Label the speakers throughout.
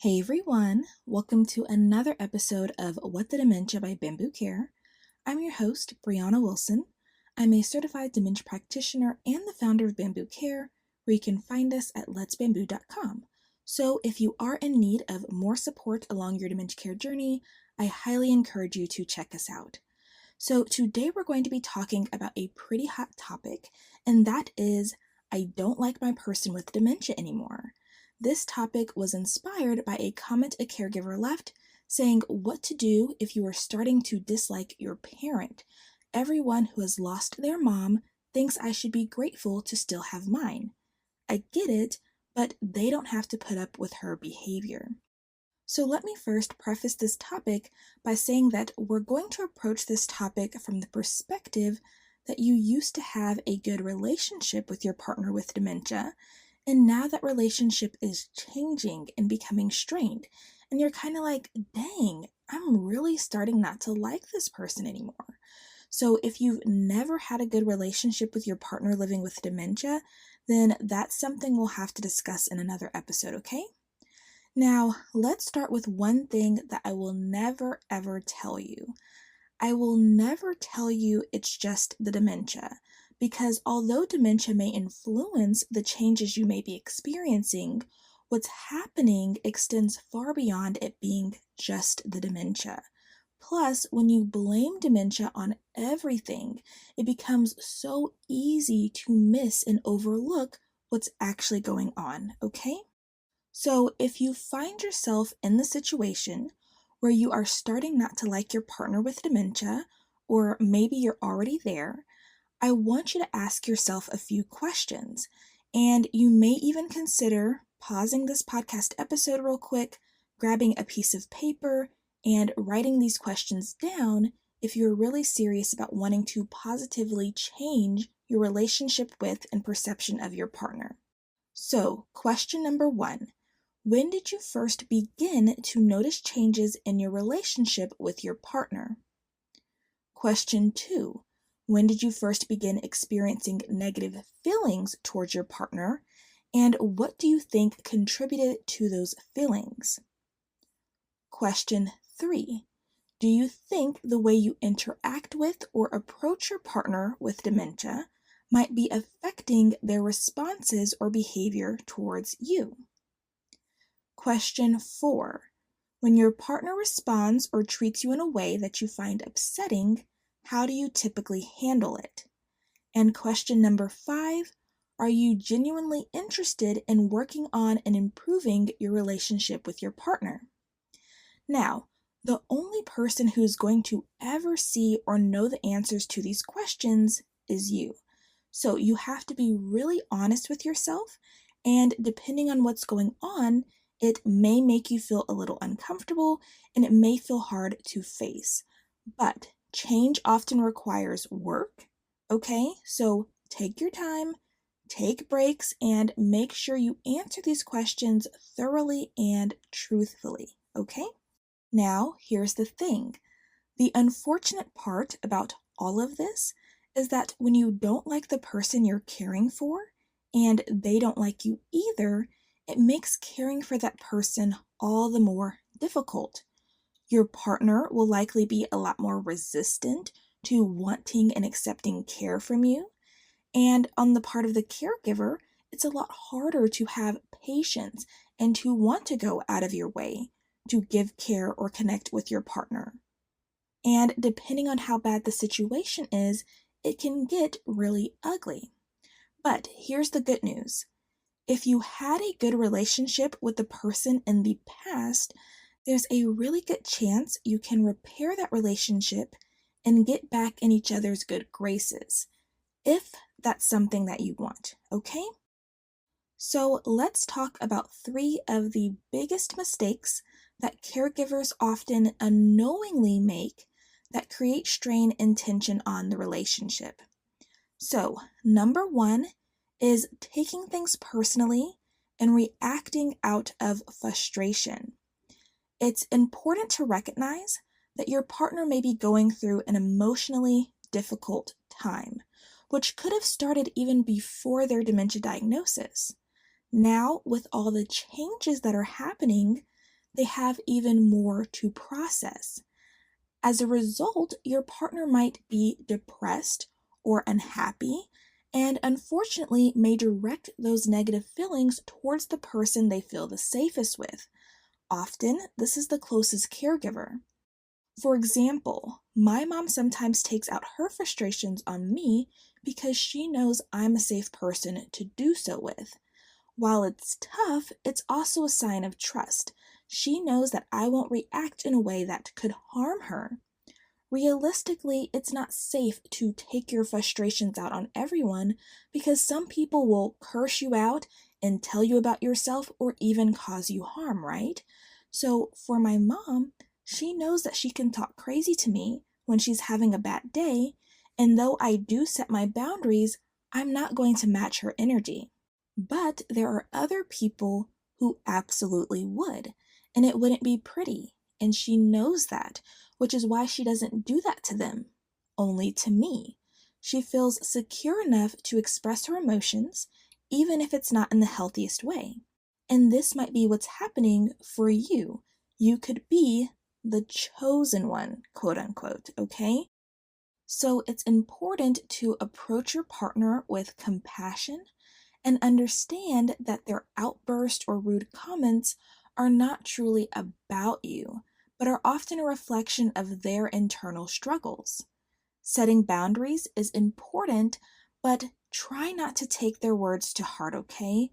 Speaker 1: Hey everyone, welcome to another episode of What the Dementia by Bambu Care. I'm your host, Brianna Wilson. I'm a certified dementia practitioner and the founder of Bambu Care, where you can find us at letsbambu.com. So if you are in need of more support along your dementia care journey, I highly encourage you to check us out. So today we're going to be talking about a pretty hot topic, and that is, I don't like my person with dementia anymore. This topic was inspired by a comment a caregiver left saying what to do if you are starting to dislike your parent. Everyone who has lost their mom thinks I should be grateful to still have mine. I get it, but they don't have to put up with her behavior. So let me first preface this topic by saying that we're going to approach this topic from the perspective that you used to have a good relationship with your partner with dementia, and now that relationship is changing and becoming strained, and you're kind of like, dang, I'm really starting not to like this person anymore. So if you've never had a good relationship with your partner living with dementia, then that's something we'll have to discuss in another episode, okay? Now, let's start with one thing that I will never ever tell you. I will never tell you it's just the dementia, because although dementia may influence the changes you may be experiencing, what's happening extends far beyond it being just the dementia. Plus, when you blame dementia on everything, it becomes so easy to miss and overlook what's actually going on, okay? So, if you find yourself in the situation where you are starting not to like your partner with dementia, or maybe you're already there, I want you to ask yourself a few questions. And you may even consider pausing this podcast episode real quick, grabbing a piece of paper, and writing these questions down if you're really serious about wanting to positively change your relationship with and perception of your partner. So, question number 1. When did you first begin to notice changes in your relationship with your partner? Question 2. When did you first begin experiencing negative feelings towards your partner, and what do you think contributed to those feelings? Question 3. Do you think the way you interact with or approach your partner with dementia might be affecting their responses or behavior towards you? Question 4. When your partner responds or treats you in a way that you find upsetting, how do you typically handle it? And question number 5, are you genuinely interested in working on and improving your relationship with your partner? Now, the only person who's going to ever see or know the answers to these questions is you. So you have to be really honest with yourself, and depending on what's going on, it may make you feel a little uncomfortable and it may feel hard to face. But change often requires work, okay? So take your time, take breaks, and make sure you answer these questions thoroughly and truthfully, okay? Now, here's the thing. The unfortunate part about all of this is that when you don't like the person you're caring for and they don't like you either, it makes caring for that person all the more difficult. Your partner will likely be a lot more resistant to wanting and accepting care from you. And on the part of the caregiver, it's a lot harder to have patience and to want to go out of your way to give care or connect with your partner. And depending on how bad the situation is, it can get really ugly. But here's the good news. If you had a good relationship with the person in the past, there's a really good chance you can repair that relationship and get back in each other's good graces, if that's something that you want, okay? So let's talk about 3 of the biggest mistakes that caregivers often unknowingly make that create strain and tension on the relationship. So, number 1 is taking things personally and reacting out of frustration. It's important to recognize that your partner may be going through an emotionally difficult time, which could have started even before their dementia diagnosis. Now, with all the changes that are happening, they have even more to process. As a result, your partner might be depressed or unhappy, and unfortunately may direct those negative feelings towards the person they feel the safest with. Often, this is the closest caregiver. For example, my mom sometimes takes out her frustrations on me because she knows I'm a safe person to do so with. While it's tough, it's also a sign of trust. She knows that I won't react in a way that could harm her. Realistically, it's not safe to take your frustrations out on everyone because some people will curse you out and tell you about yourself or even cause you harm, right? So for my mom, she knows that she can talk crazy to me when she's having a bad day, and though I do set my boundaries, I'm not going to match her energy. But there are other people who absolutely would, and it wouldn't be pretty, and she knows that, which is why she doesn't do that to them, only to me. She feels secure enough to express her emotions, even if it's not in the healthiest way. And this might be what's happening for you. You could be the chosen one, quote unquote, okay? So it's important to approach your partner with compassion and understand that their outburst or rude comments are not truly about you, but are often a reflection of their internal struggles. Setting boundaries is important, but try not to take their words to heart, okay?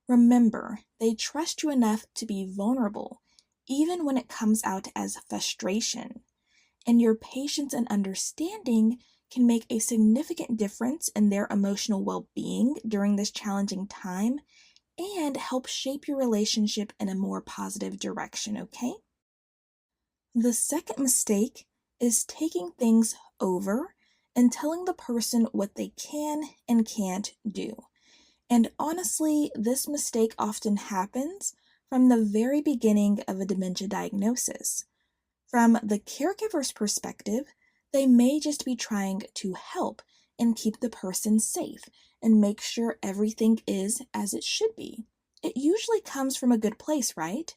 Speaker 1: Remember, they trust you enough to be vulnerable, even when it comes out as frustration. And your patience and understanding can make a significant difference in their emotional well being during this challenging time and help shape your relationship in a more positive direction, okay? The second mistake is taking things over and telling the person what they can and can't do. And honestly, this mistake often happens from the very beginning of a dementia diagnosis. From the caregiver's perspective, they may just be trying to help and keep the person safe and make sure everything is as it should be. It usually comes from a good place, right?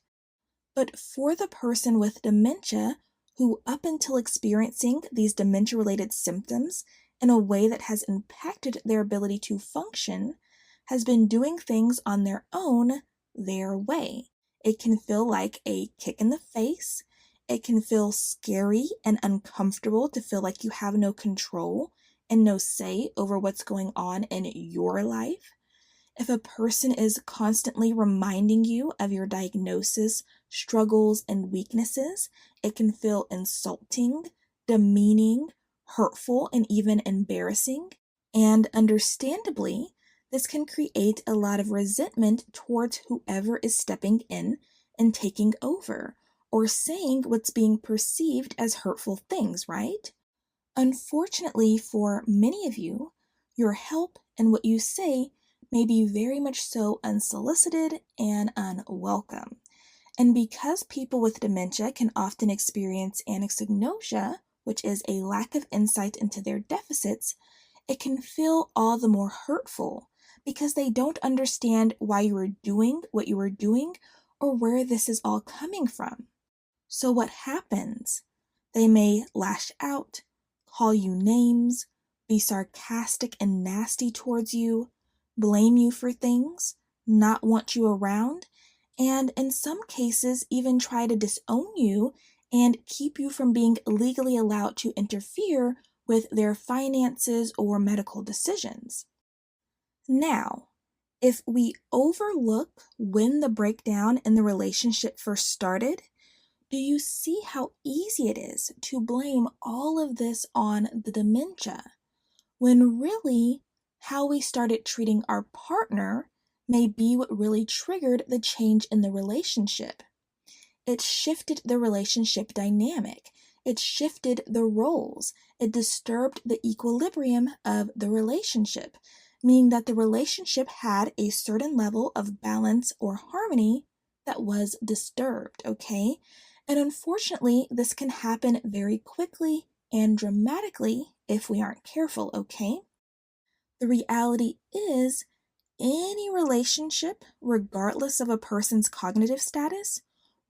Speaker 1: But for the person with dementia, who up until experiencing these dementia related symptoms in a way that has impacted their ability to function, has been doing things on their own, their way. It can feel like a kick in the face. It can feel scary and uncomfortable to feel like you have no control and no say over what's going on in your life. If a person is constantly reminding you of your diagnosis, struggles, and weaknesses, it can feel insulting, demeaning, hurtful, and even embarrassing. And understandably, this can create a lot of resentment towards whoever is stepping in and taking over, or saying what's being perceived as hurtful things, right? Unfortunately, for many of you, your help and what you say may be very much so unsolicited and unwelcome. And because people with dementia can often experience anosognosia, which is a lack of insight into their deficits, it can feel all the more hurtful because they don't understand why you are doing what you are doing or where this is all coming from. So, what happens? They may lash out, call you names, be sarcastic and nasty towards you, blame you for things, not want you around, and in some cases, even try to disown you and keep you from being legally allowed to interfere with their finances or medical decisions. Now, if we overlook when the breakdown in the relationship first started, do you see how easy it is to blame all of this on the dementia, when really how we started treating our partner may be what really triggered the change in the relationship? It shifted the relationship dynamic. It shifted the roles. It disturbed the equilibrium of the relationship, meaning that the relationship had a certain level of balance or harmony that was disturbed, okay? And unfortunately, this can happen very quickly and dramatically if we aren't careful, okay? The reality is, any relationship, regardless of a person's cognitive status,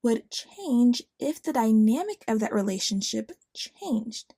Speaker 1: would change if the dynamic of that relationship changed.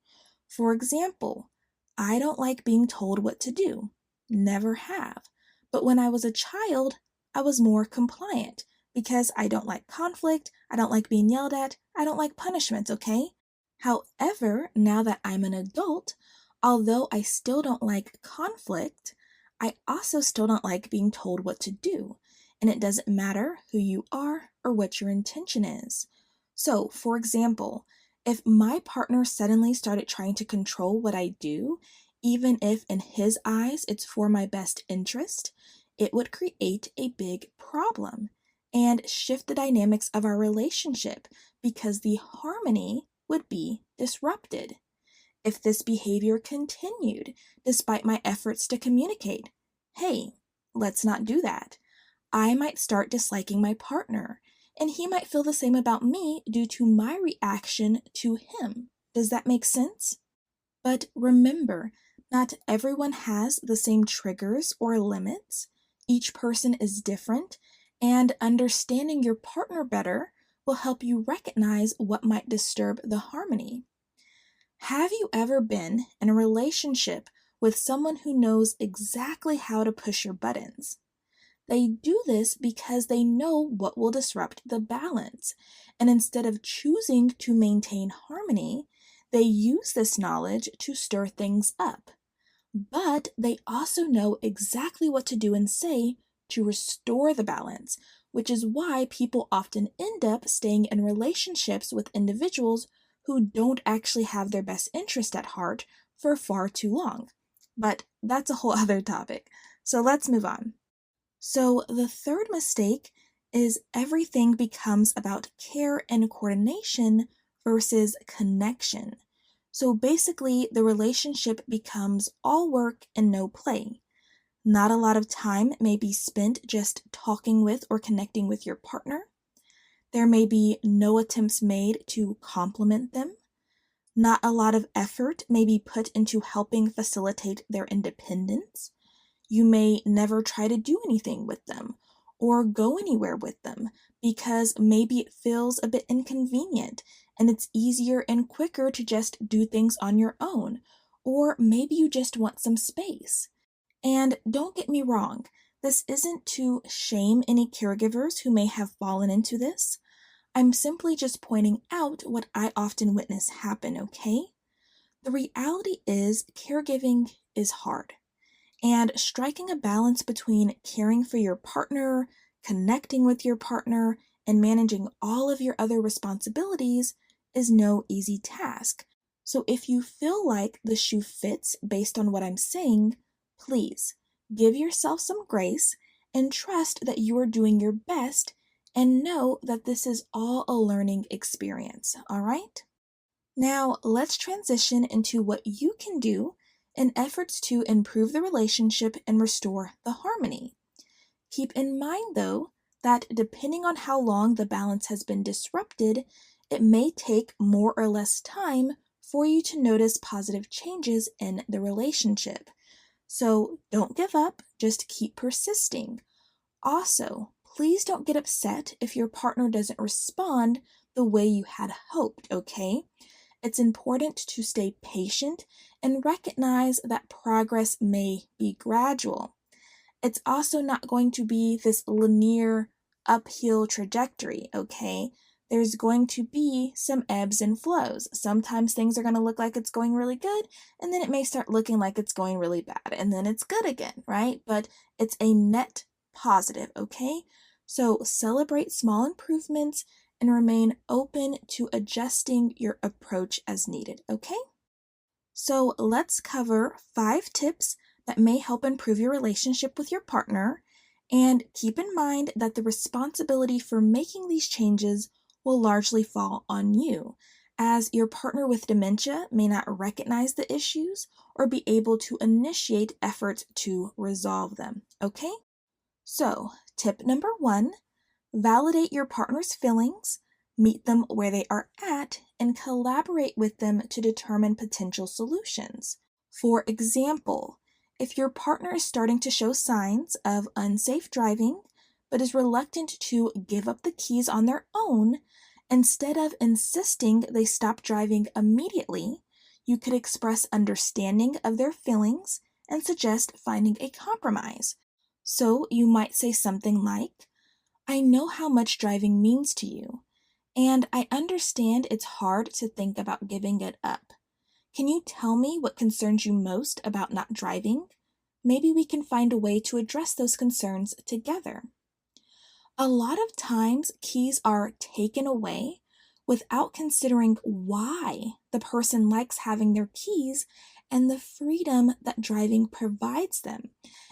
Speaker 1: For example, I don't like being told what to do. Never have. But when I was a child, I was more compliant because I don't like conflict, I don't like being yelled at, I don't like punishment, okay? However, now that I'm an adult, although I still don't like conflict, I also still don't like being told what to do. And it doesn't matter who you are or what your intention is. So, for example, if my partner suddenly started trying to control what I do, even if in his eyes it's for my best interest, it would create a big problem and shift the dynamics of our relationship because the harmony would be disrupted. If this behavior continued despite my efforts to communicate, hey, let's not do that, I might start disliking my partner, and he might feel the same about me due to my reaction to him. Does that make sense? But remember, not everyone has the same triggers or limits. Each person is different, and understanding your partner better will help you recognize what might disturb the harmony. Have you ever been in a relationship with someone who knows exactly how to push your buttons? They do this because they know what will disrupt the balance, and instead of choosing to maintain harmony, they use this knowledge to stir things up. But they also know exactly what to do and say to restore the balance, which is why people often end up staying in relationships with individuals who don't actually have their best interest at heart for far too long. But that's a whole other topic. So let's move on. So the third mistake is everything becomes about care and coordination versus connection. So basically, the relationship becomes all work and no play. Not a lot of time may be spent just talking with or connecting with your partner. There may be no attempts made to compliment them. Not a lot of effort may be put into helping facilitate their independence. You may never try to do anything with them or go anywhere with them because maybe it feels a bit inconvenient and it's easier and quicker to just do things on your own, or maybe you just want some space. And don't get me wrong, this isn't to shame any caregivers who may have fallen into this. I'm simply just pointing out what I often witness happen, okay? The reality is caregiving is hard. And striking a balance between caring for your partner, connecting with your partner, and managing all of your other responsibilities is no easy task. So if you feel like the shoe fits based on what I'm saying, please give yourself some grace and trust that you are doing your best and know that this is all a learning experience, all right? Now, let's transition into what you can do in efforts to improve the relationship and restore the harmony. Keep in mind, though, that depending on how long the balance has been disrupted, it may take more or less time for you to notice positive changes in the relationship. So don't give up, just keep persisting. Also, please don't get upset if your partner doesn't respond the way you had hoped, okay? It's important to stay patient and recognize that progress may be gradual. It's also not going to be this linear uphill trajectory, okay? There's going to be some ebbs and flows. Sometimes things are going to look like it's going really good, and then it may start looking like it's going really bad, and then it's good again, right? But it's a net positive, okay? So celebrate small improvements and remain open to adjusting your approach as needed, okay? So let's cover 5 tips that may help improve your relationship with your partner, and keep in mind that the responsibility for making these changes will largely fall on you, as your partner with dementia may not recognize the issues or be able to initiate efforts to resolve them, okay? So, tip number 1, validate your partner's feelings, meet them where they are at, and collaborate with them to determine potential solutions. For example, if your partner is starting to show signs of unsafe driving, but is reluctant to give up the keys on their own, Instead of insisting they stop driving immediately, you could express understanding of their feelings and suggest finding a compromise. So you might say something like, I know how much driving means to you, and I understand it's hard to think about giving it up. Can you tell me what concerns you most about not driving? Maybe we can find a way to address those concerns together. A lot of times, keys are taken away without considering why the person likes having their keys and the freedom that driving provides them.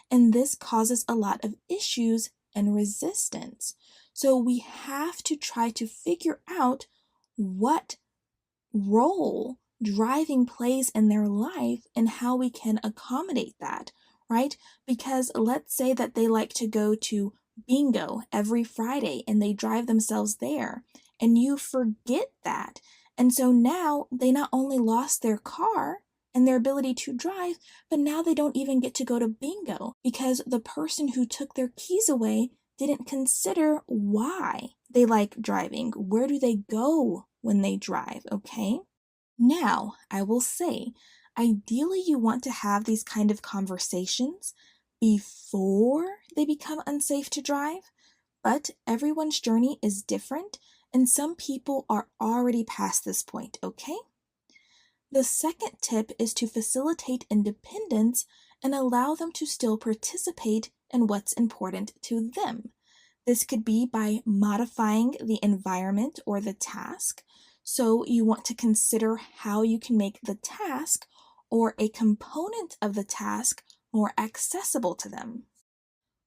Speaker 1: And this causes a lot of issues and resistance. So we have to try to figure out what role driving plays in their life and how we can accommodate that, right? Because let's say that they like to go to bingo every Friday and they drive themselves there, and you forget that. And so now they not only lost their car and their ability to drive, but now they don't even get to go to bingo because the person who took their keys away didn't consider why they like driving. Where do they go when they drive, okay? Now, I will say, ideally you want to have these kind of conversations before they become unsafe to drive, but everyone's journey is different and some people are already past this point, okay? The second tip is to facilitate independence and allow them to still participate in what's important to them. This could be by modifying the environment or the task. So you want to consider how you can make the task or a component of the task more accessible to them.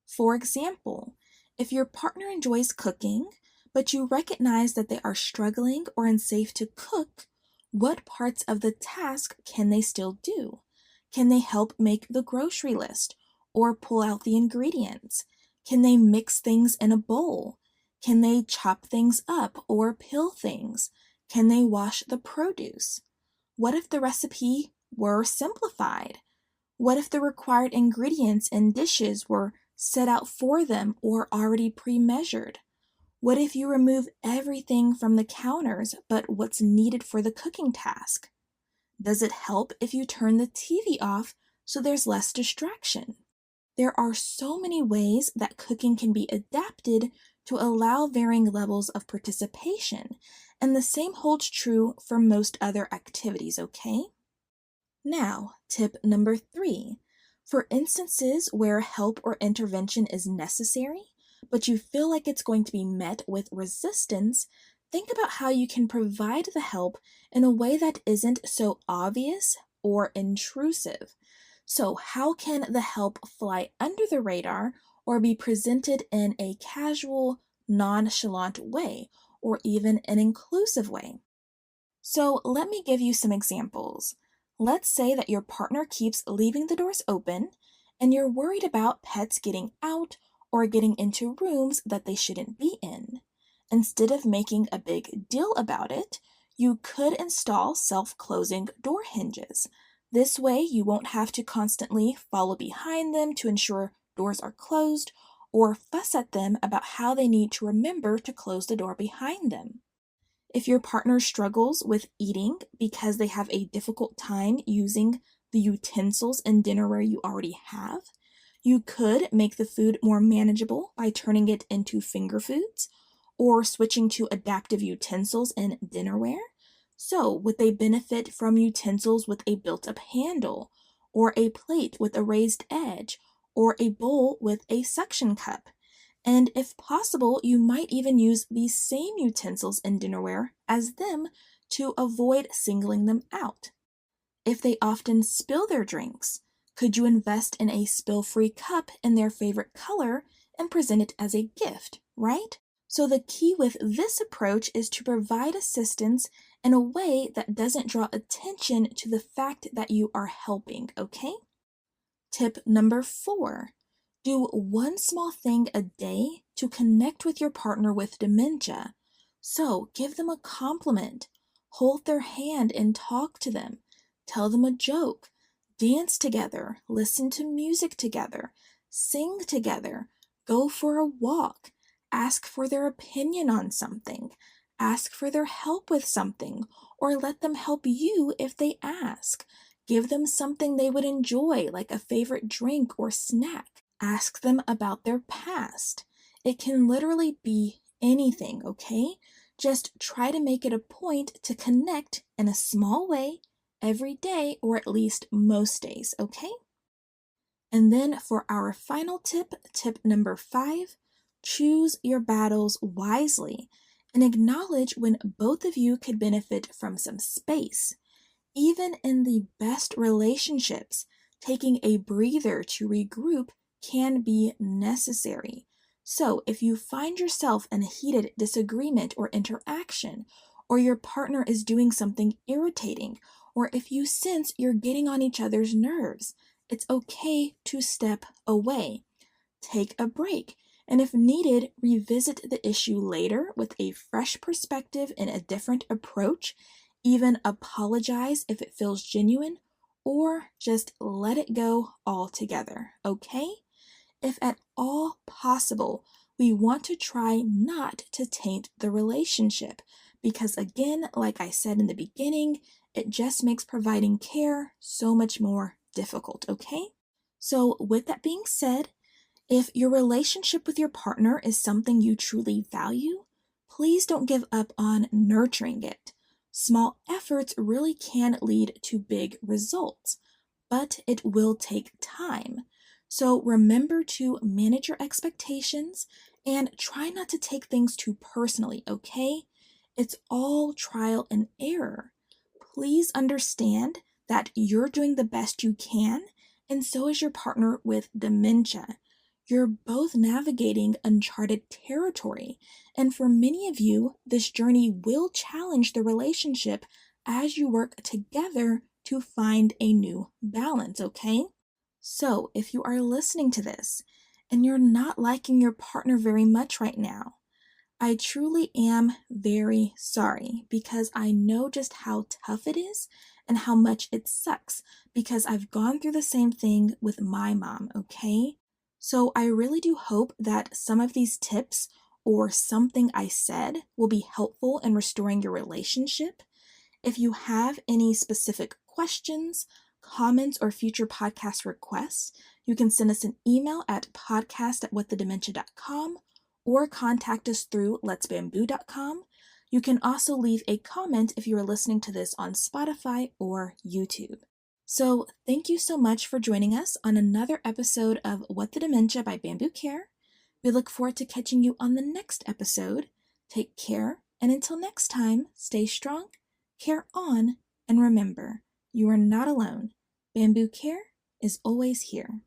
Speaker 1: For example, if your partner enjoys cooking, but you recognize that they are struggling or unsafe to cook, what parts of the task can they still do? Can they help make the grocery list or pull out the ingredients? Can they mix things in a bowl? Can they chop things up or peel things? Can they wash the produce? What if the recipe were simplified? What if the required ingredients and dishes were set out for them or already pre-measured? What if you remove everything from the counters but what's needed for the cooking task? Does it help if you turn the TV off so there's less distraction? There are so many ways that cooking can be adapted to allow varying levels of participation, and the same holds true for most other activities, okay? Now, tip number 3. For instances where help or intervention is necessary, but you feel like it's going to be met with resistance, think about how you can provide the help in a way that isn't so obvious or intrusive. So, how can the help fly under the radar or be presented in a casual, nonchalant way, or even an inclusive way? So, let me give you some examples. Let's say that your partner keeps leaving the doors open and you're worried about pets getting out or getting into rooms that they shouldn't be in. Instead of making a big deal about it, you could install self-closing door hinges. This way, you won't have to constantly follow behind them to ensure doors are closed or fuss at them about how they need to remember to close the door behind them. If your partner struggles with eating because they have a difficult time using the utensils and dinnerware you already have, you could make the food more manageable by turning it into finger foods or switching to adaptive utensils and dinnerware. So, would they benefit from utensils with a built-up handle, or a plate with a raised edge, or a bowl with a suction cup? And if possible, you might even use these same utensils and dinnerware as them to avoid singling them out. If they often spill their drinks, could you invest in a spill-free cup in their favorite color and present it as a gift, right? So the key with this approach is to provide assistance in a way that doesn't draw attention to the fact that you are helping, okay? Tip number 4. Do one small thing a day to connect with your partner with dementia. So give them a compliment, hold their hand and talk to them, tell them a joke, dance together, listen to music together, sing together, go for a walk, ask for their opinion on something, Ask for their help with something, or let them help you if they ask. Give them something they would enjoy, like a favorite drink or snack. Ask them about their past. It can literally be anything, okay? Just try to make it a point to connect in a small way every day, or at least most days, okay? And then for our final tip, tip number 5, choose your battles wisely and acknowledge when both of you could benefit from some space. Even in the best relationships, taking a breather to regroup can be necessary. So, if you find yourself in a heated disagreement or interaction, or your partner is doing something irritating, or if you sense you're getting on each other's nerves, it's okay to step away. Take a break, and if needed, revisit the issue later with a fresh perspective and a different approach. Even apologize if it feels genuine, or just let it go altogether, okay? If at all possible, we want to try not to taint the relationship because, again, like I said in the beginning, it just makes providing care so much more difficult, okay? So, with that being said, if your relationship with your partner is something you truly value, please don't give up on nurturing it. Small efforts really can lead to big results, but it will take time. So remember to manage your expectations and try not to take things too personally, okay? It's all trial and error. Please understand that you're doing the best you can, and so is your partner with dementia. You're both navigating uncharted territory, and for many of you, this journey will challenge the relationship as you work together to find a new balance, okay? So, if you are listening to this and you're not liking your partner very much right now, I truly am very sorry because I know just how tough it is and how much it sucks because I've gone through the same thing with my mom, okay? So I really do hope that some of these tips or something I said will be helpful in restoring your relationship. If you have any specific questions, comments, or future podcast requests, you can send us an email at podcast@whatthedementia.com or contact us through letsbamboo.com. You can also leave a comment if you are listening to this on Spotify or YouTube. So, thank you so much for joining us on another episode of What the Dementia by Bamboo Care. We look forward to catching you on the next episode. Take care, and until next time, stay strong, care on, and remember, you are not alone. Bamboo Care is always here.